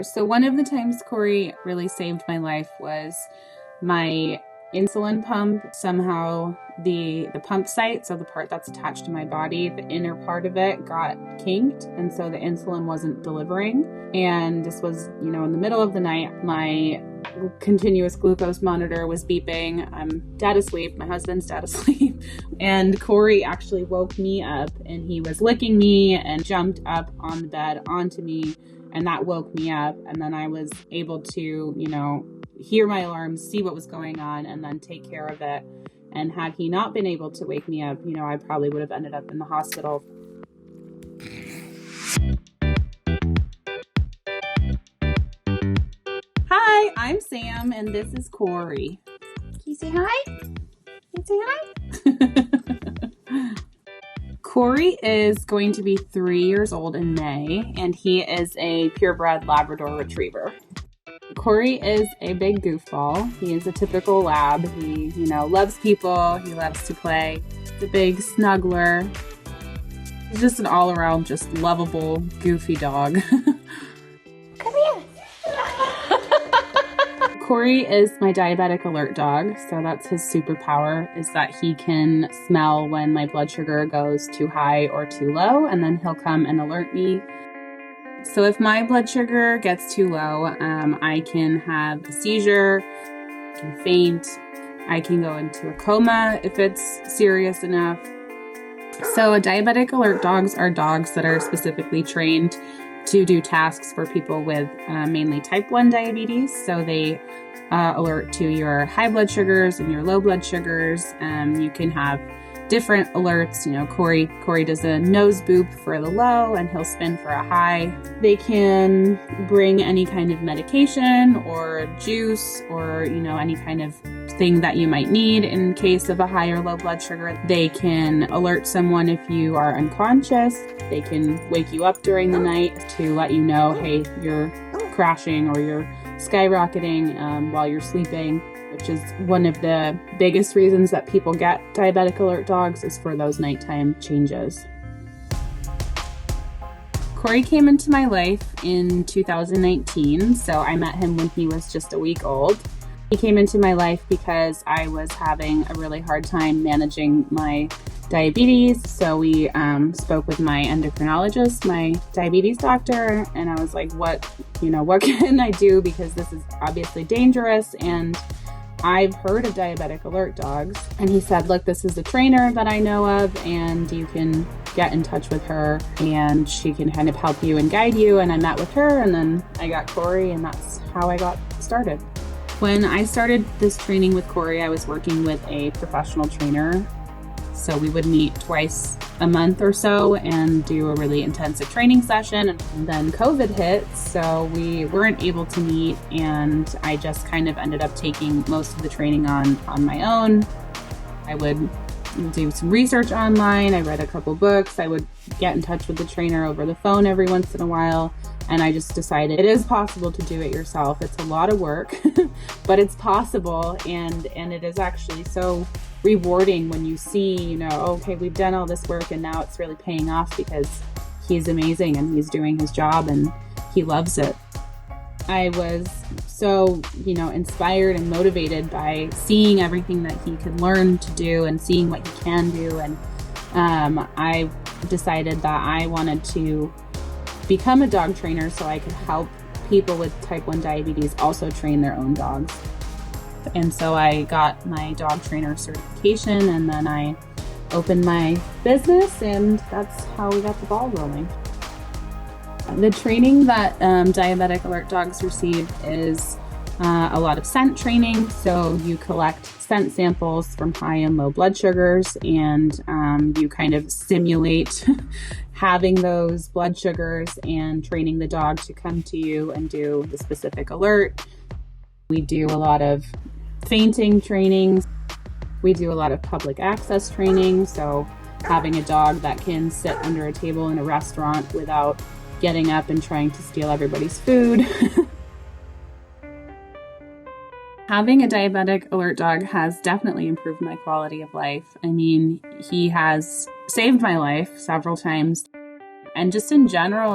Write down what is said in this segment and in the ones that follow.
So one of the times Korey really saved my life was my insulin pump. Somehow the pump site, so the part that's attached to my body, the inner part of it got kinked, and so the insulin wasn't delivering. And this was, in the middle of the night. My continuous glucose monitor was beeping. I'm dead asleep. My husband's dead asleep. And Korey actually woke me up, and he was licking me and jumped up on the bed onto me, and that woke me up. And then I was able to, hear my alarms, see what was going on, and then take care of it. And had he not been able to wake me up, I probably would have ended up in the hospital. Hi, I'm Sam, and this is Korey. Can you say hi? Can you say hi? Korey is going to be 3 years old in May, and he is a purebred Labrador Retriever. Korey is a big goofball. He is a typical lab. He, loves people. He loves to play. He's a big snuggler. He's just an all-around, just lovable, goofy dog. Come here. Korey is my Diabetic Alert Dog, so that's his superpower, is that he can smell when my blood sugar goes too high or too low, and then he'll come and alert me. So if my blood sugar gets too low, I can have a seizure, I can faint, I can go into a coma if it's serious enough. So Diabetic Alert Dogs are dogs that are specifically trained to do tasks for people with mainly type 1 diabetes. So they alert to your high blood sugars and your low blood sugars. You can have different alerts. Korey does a nose boop for the low, and he'll spin for a high. They can bring any kind of medication or juice or, any kind of thing that you might need in case of a high or low blood sugar. They can alert someone if you are unconscious. They can wake you up during the night to let you know, hey, you're crashing or you're skyrocketing while you're sleeping, which is one of the biggest reasons that people get Diabetic Alert Dogs, is for those nighttime changes. Korey came into my life in 2019, so I met him when he was just a week old. He came into my life because I was having a really hard time managing my diabetes. So we spoke with my endocrinologist, my diabetes doctor, and I was like, what can I do? Because this is obviously dangerous, and I've heard of Diabetic Alert Dogs. And he said, look, this is a trainer that I know of, and you can get in touch with her, and she can kind of help you and guide you. And I met with her, and then I got Korey, and that's how I got started. When I started this training with Korey, I was working with a professional trainer. So we would meet twice a month or so and do a really intensive training session. And then COVID hit, so we weren't able to meet, and I just kind of ended up taking most of the training on my own. I would do some research online. I read a couple books. I would get in touch with the trainer over the phone every once in a while. And I just decided it is possible to do it yourself. It's a lot of work, but it's possible. And it is actually so rewarding when you see, okay, we've done all this work and now it's really paying off because he's amazing and he's doing his job and he loves it. I was so, inspired and motivated by seeing everything that he could learn to do and seeing what he can do. And I decided that I wanted to become a dog trainer so I could help people with type 1 diabetes also train their own dogs. And so I got my dog trainer certification, and then I opened my business, and that's how we got the ball rolling. The training that Diabetic Alert Dogs receive is a lot of scent training. So you collect scent samples from high and low blood sugars, and you kind of simulate having those blood sugars and training the dog to come to you and do the specific alert. We do a lot of fainting trainings. We do a lot of public access training. So having a dog that can sit under a table in a restaurant without getting up and trying to steal everybody's food. Having a Diabetic Alert Dog has definitely improved my quality of life. I mean, he has saved my life several times. And just in general,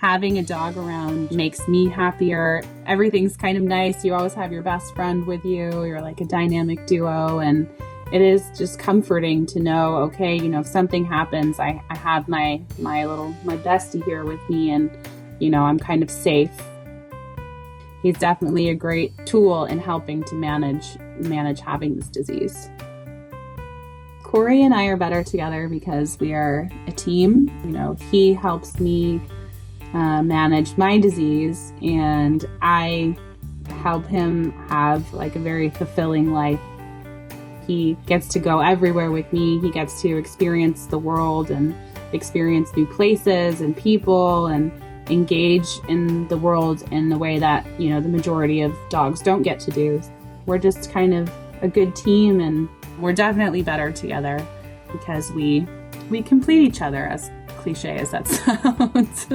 having a dog around makes me happier. Everything's kind of nice. You always have your best friend with you. You're like a dynamic duo, and it is just comforting to know, okay, if something happens, I have my bestie here with me, and I'm kind of safe. He's definitely a great tool in helping to manage having this disease. Korey and I are better together because we are a team. He helps me manage my disease, and I help him have a very fulfilling life. He gets to go everywhere with me. He gets to experience the world and experience new places and people and engage in the world in a way that, the majority of dogs don't get to do. We're just kind of a good team, and we're definitely better together because we complete each other, as cliche as that sounds.